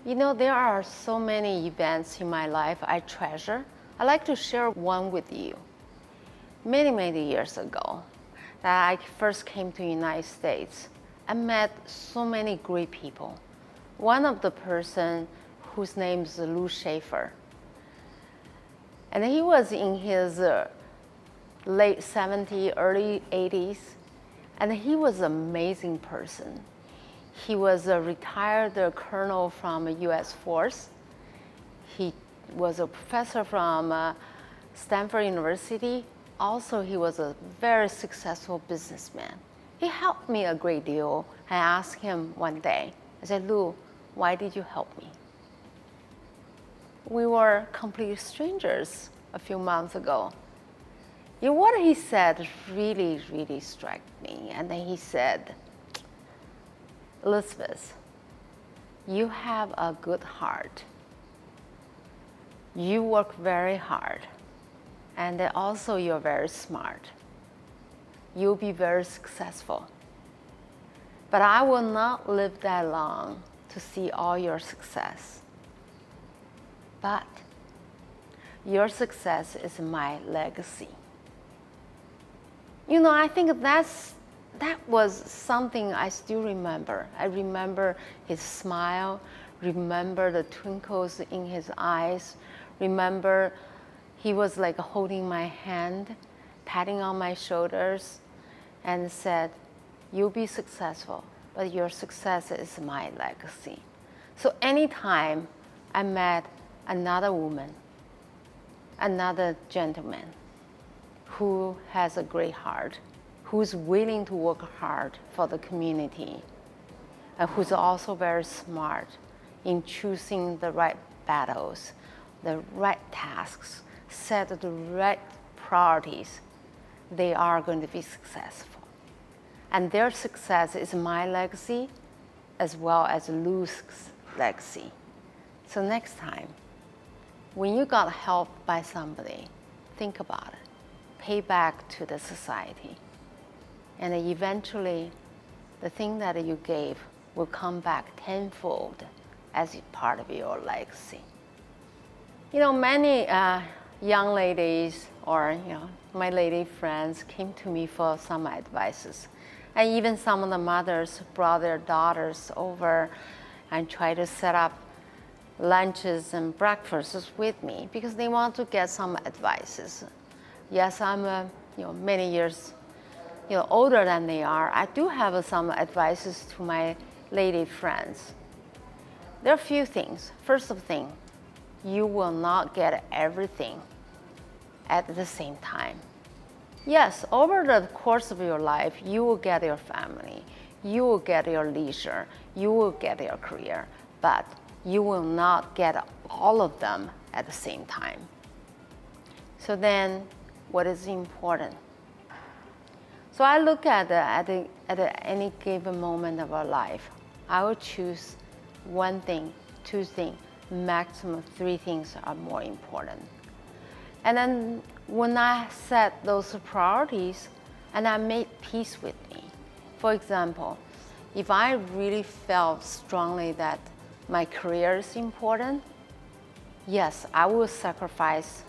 You know, there are so many events in my life I treasure. I'd like to share one with you. Many years ago, that I first came to the United States, I met so many great people. One of the person whose name is Lou Schaefer. And he was in his late 70s, early 80s, and he was an amazing person. He was a retired colonel from U.S. Force. He was a professor from Stanford University. Also, he was a very successful businessman. He helped me a great deal. I asked him one day, I said, Lou, why did you help me? We were complete strangers a few months ago. You know, what he said really struck me. And then he said, Elizabeth, you have a good heart. You work very hard. And then also you're very smart. You'll be very successful. But I will not live that long to see all your success. But your success is my legacy. You know, I think that was something I still remember. I remember his smile, remember the twinkles in his eyes, remember he was like holding my hand, patting on my shoulders, and said, you'll be successful, but your success is my legacy. So anytime I met another woman, another gentleman who has a great heart, who's willing to work hard for the community, and who's also very smart in choosing the right battles, the right tasks, set the right priorities, they are going to be successful. And their success is my legacy as well as Lou's legacy. So next time, when you got help by somebody, think about it. Pay back to the society. And eventually, the thing that you gave will come back tenfold as part of your legacy. You know, many young ladies or my lady friends came to me for some advices. And even some of the mothers brought their daughters over and tried to set up lunches and breakfasts with me because they want to get some advices. Yes, I'm many years older than they are. I do have some advices to my lady friends. There are a few things. First of thing, you will not get everything at the same time. Yes, over the course of your life, you will get your family, you will get your leisure, you will get your career, but you will not get all of them at the same time. So then, what is important? So I look at any given moment of our life, I will choose one thing, two things, maximum three things are more important. And then when I set those priorities and I made peace with me, for example, if I really felt strongly that my career is important, yes, I will sacrifice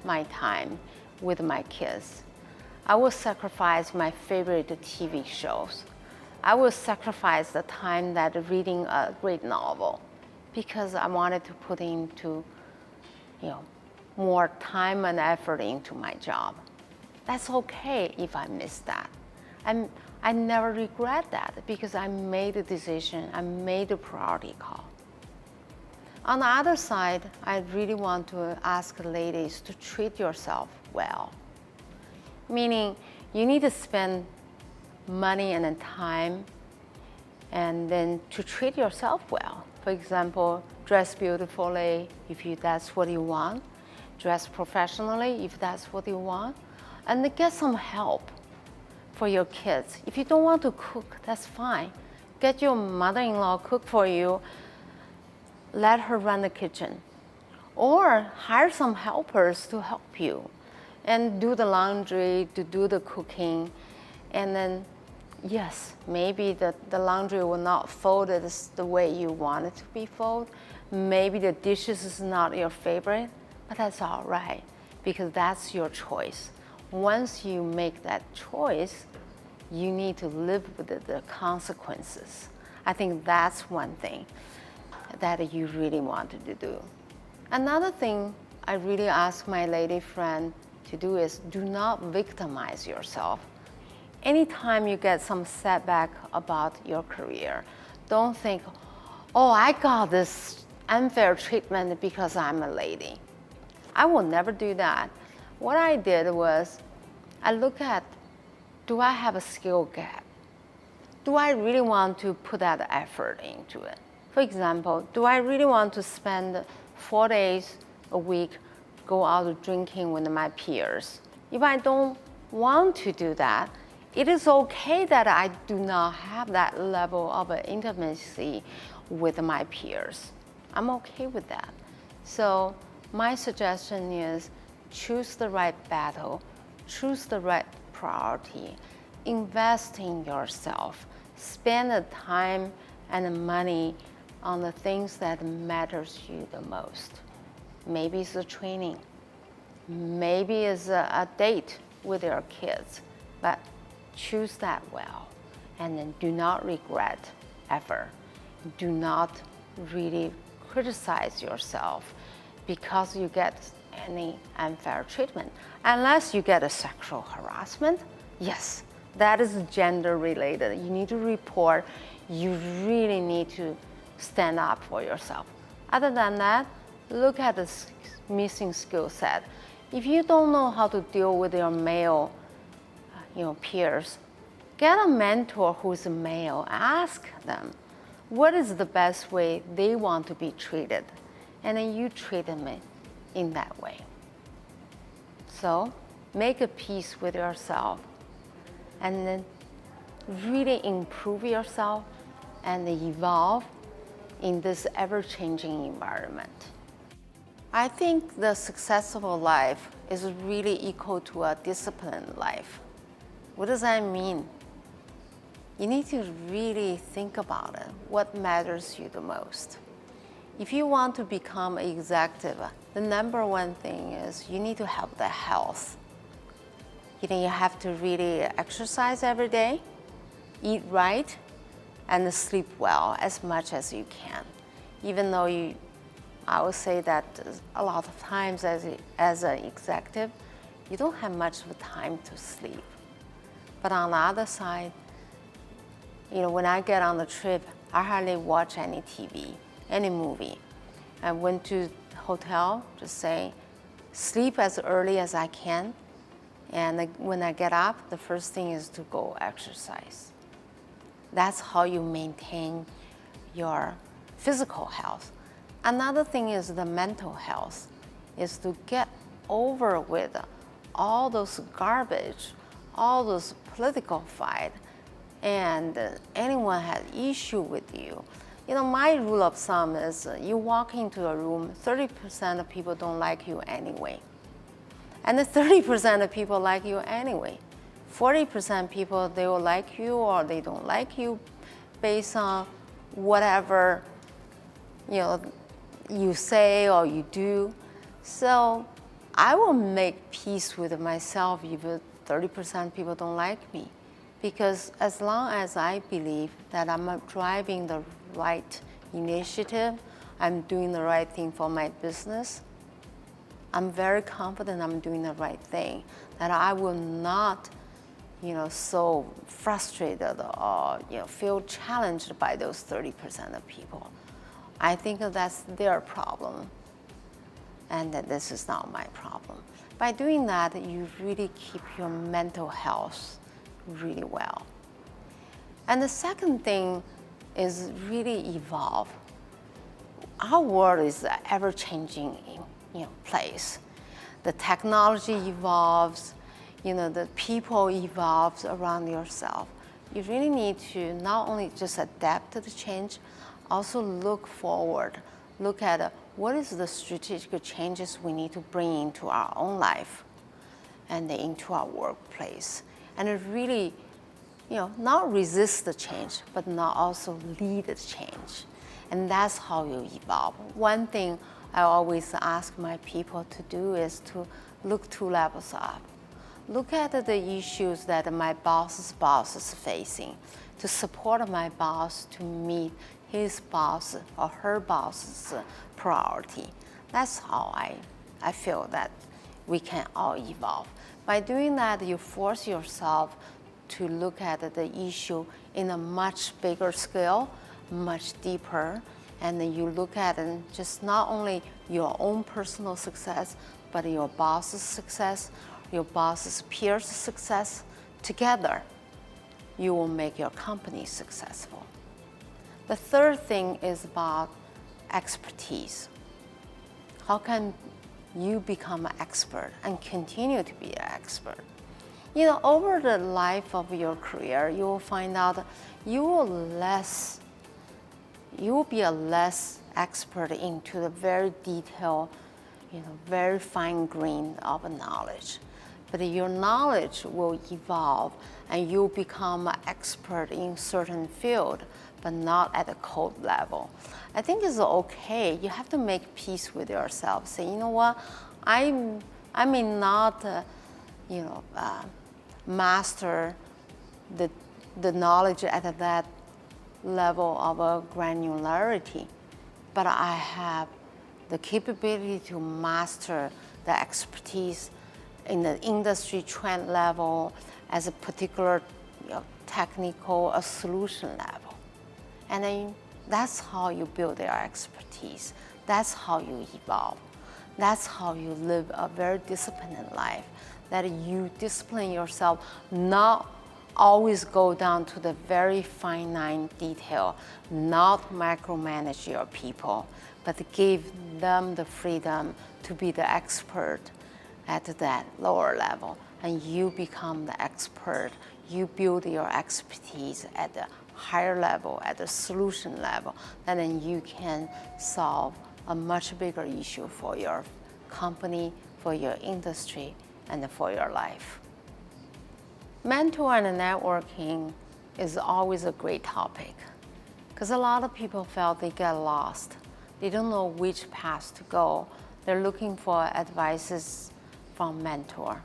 my time with my kids. I will sacrifice my favorite TV shows. I will sacrifice the time that reading a great novel because I wanted to put into, more time and effort into my job. That's okay if I miss that. I never regret that because I made a decision, I made a priority call. On the other side, I really want to ask ladies to treat yourself well. Meaning, you need to spend money and time and then to treat yourself well. For example, dress beautifully if that's what you want. Dress professionally if that's what you want. And then get some help for your kids. If you don't want to cook, that's fine. Get your mother-in-law cook for you. Let her run the kitchen. Or hire some helpers to help you and do the laundry, to do the cooking. And then, yes, maybe the laundry will not fold it the way you want it to be folded, Maybe the dishes is not your favorite, but that's all right, because that's your choice. Once you make that choice, you need to live with the consequences. I think that's one thing that you really wanted to do. Another thing I really ask my lady friend to do is do not victimize yourself. Anytime you get some setback about your career, don't think, oh, I got this unfair treatment because I'm a lady. I will never do that. What I did was I look at, do I have a skill gap? Do I really want to put that effort into it? For example, do I really want to spend 4 days a week go out drinking with my peers? If I don't want to do that, it is okay that I do not have that level of intimacy with my peers. I'm okay with that. So my suggestion is choose the right battle, choose the right priority, invest in yourself, spend the time and the money on the things that matters to you the most. Maybe it's a training, maybe it's a date with your kids, but choose that well, and then do not regret ever. Do not really criticize yourself because you get any unfair treatment. Unless you get a sexual harassment, yes, that is gender related. You need to report. You really need to stand up for yourself. Other than that, look at the missing skill set. If you don't know how to deal with your male peers, get a mentor who's a male. Ask them what is the best way they want to be treated, and then you treat them in that way. So make a peace with yourself, and then really improve yourself and evolve in this ever-changing environment. I think the successful life is really equal to a disciplined life. What does that mean? You need to really think about it. What matters to you the most? If you want to become an executive, the number one thing is you need to have the health. You have to really exercise every day, eat right, and sleep well as much as you can. Even though I would say that a lot of times as an executive, you don't have much of a time to sleep. But on the other side, when I get on the trip, I hardly watch any TV, any movie. I went to the hotel, just say, sleep as early as I can. And when I get up, the first thing is to go exercise. That's how you maintain your physical health. Another thing is the mental health, is to get over with all those garbage, all those political fight, and anyone has issue with you. My rule of thumb is you walk into a room, 30% of people don't like you anyway. And the 30% of people like you anyway. 40% people, they will like you or they don't like you based on whatever you say or you do. So I will make peace with myself if 30% people don't like me. Because as long as I believe that I'm driving the right initiative, I'm doing the right thing for my business, I'm very confident I'm doing the right thing, that I will not so frustrated or feel challenged by those 30% of people. I think that's their problem, and that this is not my problem. By doing that, you really keep your mental health really well. And the second thing is really evolve. Our world is an ever-changing place. The technology evolves, the people evolves around yourself. You really need to not only just adapt to the change, also look forward, look at what is the strategic changes we need to bring into our own life and into our workplace. And really, not resist the change, but not also lead the change. And that's how you evolve. One thing I always ask my people to do is to look 2 levels up. Look at the issues that my boss's boss is facing, to support my boss to meet his boss or her boss's priority. That's how I feel that we can all evolve. By doing that, you force yourself to look at the issue in a much bigger scale, much deeper, and then you look at it just not only your own personal success, but your boss's success, your boss's peers' success. Together, you will make your company successful. The third thing is about expertise. How can you become an expert and continue to be an expert? You know, over the life of your career, you will find out you will be a less expert into the very detailed, very fine grain of knowledge. But your knowledge will evolve and you'll become an expert in certain field, but not at a code level. I think it's okay. You have to make peace with yourself. Say, you know what, I may not, master the knowledge at that level of granularity, but I have the capability to master the expertise in the industry trend level as a particular technical or solution level. And then that's how you build your expertise. That's how you evolve. That's how you live a very disciplined life, that you discipline yourself, not always go down to the very finite detail, not micromanage your people, but give them the freedom to be the expert at that lower level. And you become the expert. You build your expertise at the higher level, at the solution level, and then you can solve a much bigger issue for your company, for your industry, and for your life. Mentor and networking is always a great topic because a lot of people felt they get lost. They don't know which path to go. They're looking for advices from mentor.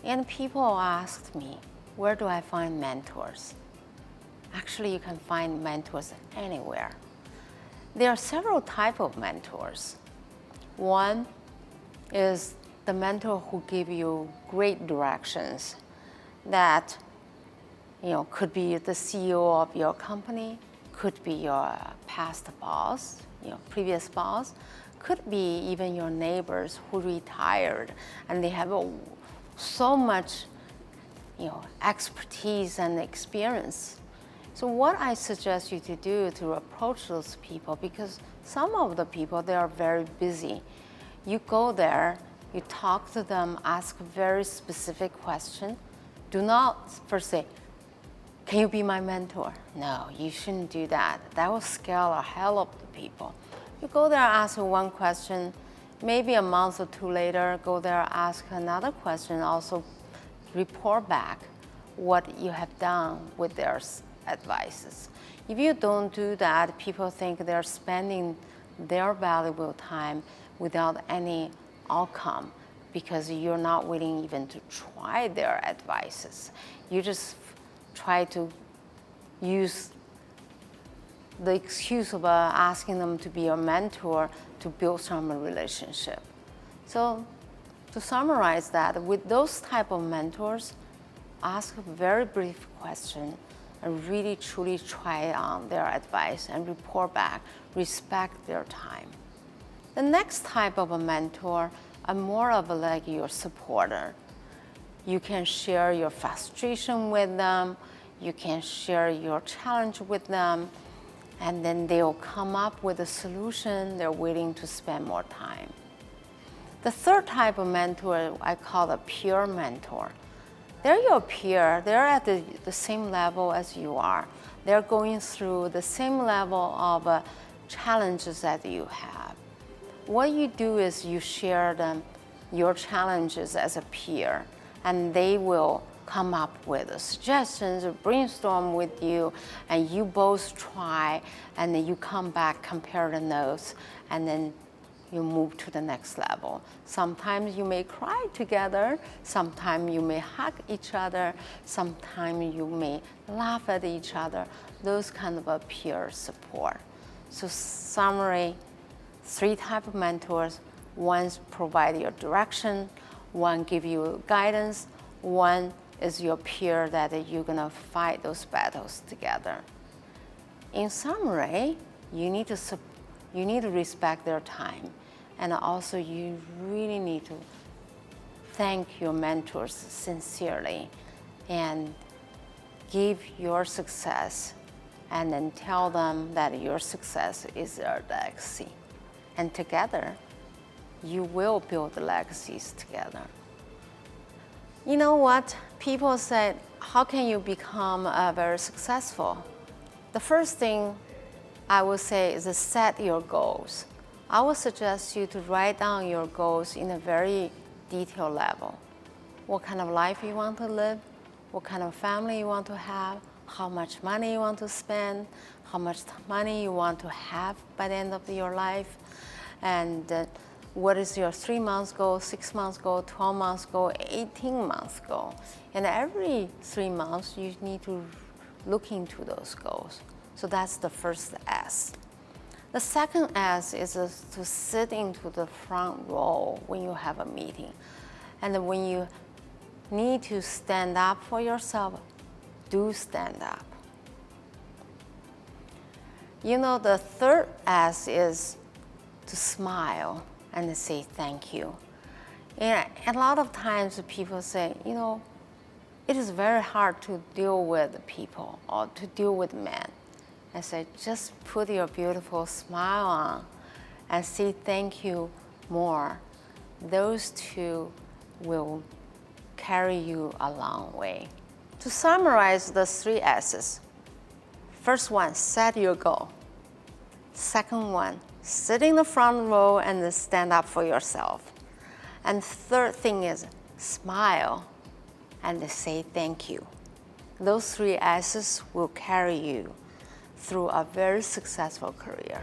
And people asked me, where do I find mentors? Actually, you can find mentors anywhere. There are several types of mentors. One is the mentor who give you great directions that could be the CEO of your company, could be your past boss, previous boss, could be even your neighbors who retired and they have so much expertise and experience. So what I suggest you to do to approach those people, because some of the people, they are very busy. You go there, you talk to them, ask very specific questions. Do not first say, can you be my mentor? No, you shouldn't do that. That will scare the hell of the people. You go there, ask one question, maybe a month or 2 later, go there, ask another question, also report back what you have done with their advices. If you don't do that, people think they're spending their valuable time without any outcome because you're not willing even to try their advices. You just try to use the excuse of asking them to be your mentor to build some relationship. So to summarize that, with those type of mentors, ask a very brief question and really truly try on their advice and report back, respect their time. The next type of a mentor are more of like your supporter. You can share your frustration with them, you can share your challenge with them, and then they'll come up with a solution. They're willing to spend more time. The third type of mentor I call a peer mentor. They're your peer. They're at the same level as you are. They're going through the same level of challenges that you have. What you do is you share them, your challenges as a peer, and they will come up with suggestions or brainstorm with you, and you both try, and then you come back, compare the notes, and then you move to the next level. Sometimes you may cry together, sometimes you may hug each other, sometimes you may laugh at each other, those kind of a peer support. So summary, 3 types of mentors. One provide your direction, one give you guidance, one is your peer that you're gonna fight those battles together. In summary, you need to respect their time, and also you really need to thank your mentors sincerely and give your success, and then tell them that your success is their legacy. And together, you will build the legacies together. You know what? People say, how can you become very successful? The first thing I would say is to set your goals. I would suggest you to write down your goals in a very detailed level. What kind of life you want to live, what kind of family you want to have, how much money you want to spend, how much money you want to have by the end of your life, and what is your 3 months goal, 6 months goal, 12 months goal, 18 months goal. And every 3 months, you need to look into those goals. So that's the first S. The second S is to sit into the front row when you have a meeting. And when you need to stand up for yourself, do stand up. You know, the third S is to smile and say thank you. And a lot of times people say, you know, it is very hard to deal with people or to deal with men. I say, just put your beautiful smile on and say thank you more. Those two will carry you a long way. To summarize the 3 S's, first one, set your goal. Second one, sit in the front row and stand up for yourself. And third thing is smile and say thank you. Those 3 S's will carry you through a very successful career.